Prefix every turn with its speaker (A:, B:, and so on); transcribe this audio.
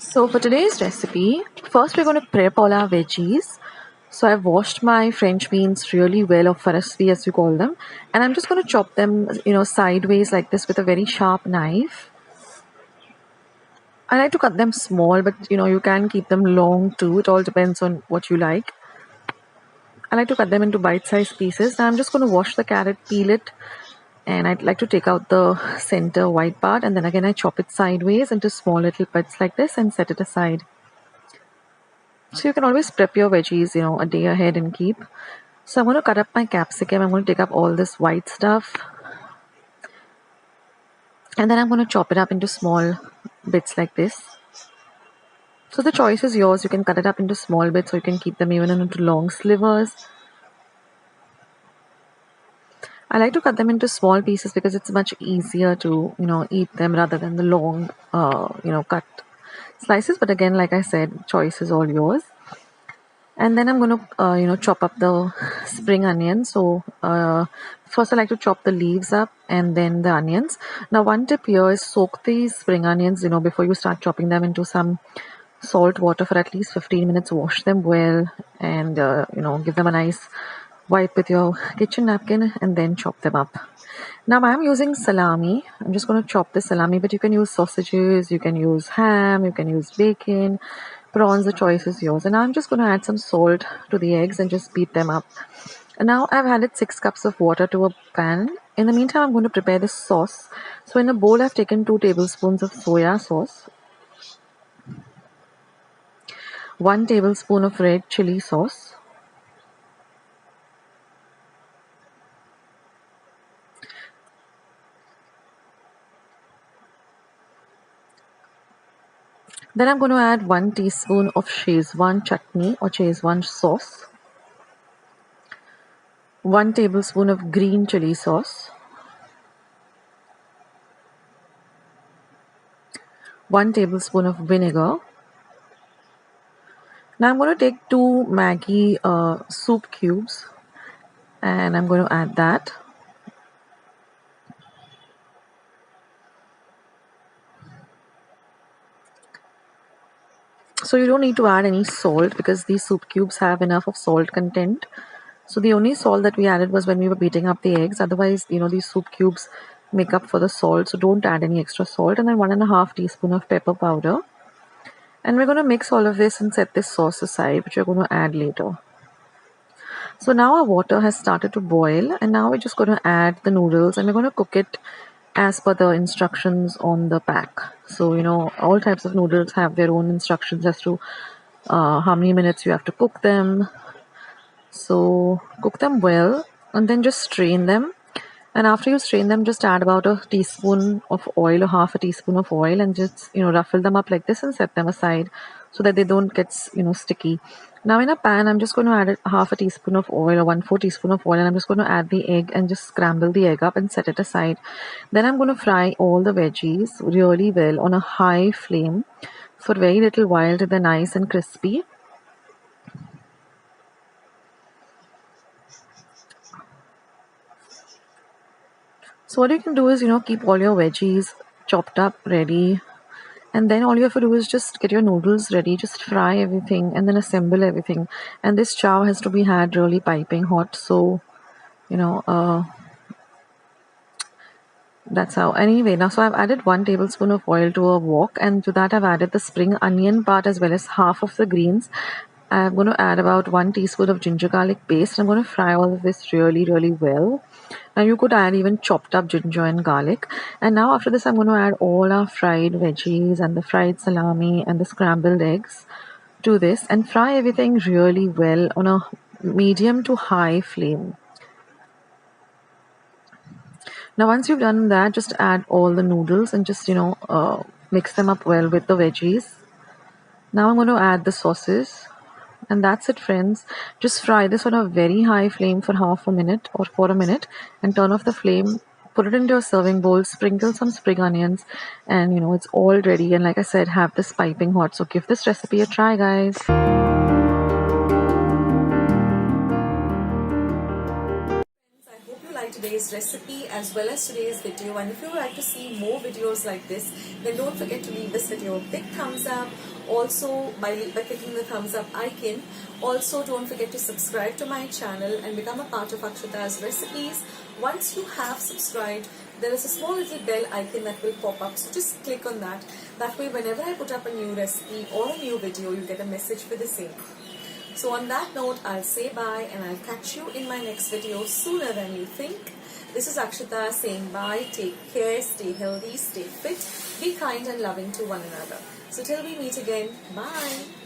A: So for today's recipe, first we're going to prep all our veggies. So I've washed my French beans really well, or farasvi as you call them, and I'm just going to chop them, sideways like this with a very sharp knife. I like to cut them small, but you can keep them long too. It all depends on what you like. I like to cut them into bite-sized pieces. Now I'm just going to wash the carrot, peel it, and I'd like to take out the center white part, and then again I chop it sideways into small little bits like this and set it aside. So you can always prep your veggies, a day ahead and keep. So I'm going to cut up my capsicum. I'm going to take up all this white stuff. And then I'm going to chop it up into small bits like this. So the choice is yours. You can cut it up into small bits or you can keep them even into long slivers. I like to cut them into small pieces because it's much easier to, eat them rather than the long, cut slices. But again, like I said, choice is all yours. And then I'm going to, chop up the spring onions. So first I like to chop the leaves up and then the onions. Now one tip here is soak these spring onions, before you start chopping them into some salt water for at least 15 minutes. Wash them well and, give them a nice wipe with your kitchen napkin and then chop them up. Now I'm using salami. I'm just going to chop the salami, but you can use sausages, you can use ham, you can use bacon, prawns, the choice is yours. And now I'm just going to add some salt to the eggs and just beat them up. And now I've added 6 cups of water to a pan. In the meantime, I'm going to prepare the sauce. So in a bowl, I've taken 2 tablespoons of soya sauce, 1 tablespoon of red chili sauce, then I'm going to add 1 teaspoon of Szechuan chutney or Szechuan sauce, 1 tablespoon of green chili sauce, 1 tablespoon of vinegar. Now I'm going to take 2 Maggi soup cubes and I'm going to add that. So you don't need to add any salt because these soup cubes have enough of salt content. So the only salt that we added was when we were beating up the eggs. Otherwise, these soup cubes make up for the salt. So don't add any extra salt. And then 1.5 teaspoon of pepper powder. And we're going to mix all of this and set this sauce aside, which we're going to add later. So now our water has started to boil and now we're just going to add the noodles and we're going to cook it as per the instructions on the pack. So, all types of noodles have their own instructions as to how many minutes you have to cook them. So cook them well and then just strain them. And after you strain them, just add about a teaspoon of oil or half a teaspoon of oil and just, ruffle them up like this and set them aside so that they don't get, sticky. Now in a pan, I'm just going to add half a teaspoon of oil or 1/4 teaspoon of oil and I'm just going to add the egg and just scramble the egg up and set it aside. Then I'm going to fry all the veggies really well on a high flame for very little while till they're nice and crispy. So what you can do is, keep all your veggies chopped up ready. And then all you have to do is just get your noodles ready, just fry everything and then assemble everything. And this chow has to be had really piping hot. So, that's how. Anyway, now so I've added 1 tablespoon of oil to a wok and to that I've added the spring onion part as well as half of the greens. I'm going to add about 1 teaspoon of ginger garlic paste. I'm going to fry all of this really, really well. Now you could add even chopped up ginger and garlic. And now after this, I'm going to add all our fried veggies and the fried salami and the scrambled eggs to this and fry everything really well on a medium to high flame. Now once you've done that, just add all the noodles and just, mix them up well with the veggies. Now I'm going to add the sauces. And that's it, friends. Just fry this on a very high flame for half a minute or for a minute and turn off the flame. Put it into a serving bowl, sprinkle some spring onions, and it's all ready. And like I said, have this piping hot. So give this recipe a try, guys.
B: Today's recipe as well as today's video, and if you would like to see more videos like this, then don't forget to leave this video a big thumbs up. Also, by clicking the thumbs up icon. Also, don't forget to subscribe to my channel and become a part of Akshata's recipes. Once you have subscribed, there is a small little bell icon that will pop up, so just click on that. That way, whenever I put up a new recipe or a new video, you get a message for the same. So on that note, I'll say bye and I'll catch you in my next video sooner than you think. This is Akshata saying bye, take care, stay healthy, stay fit, be kind and loving to one another. So till we meet again, bye.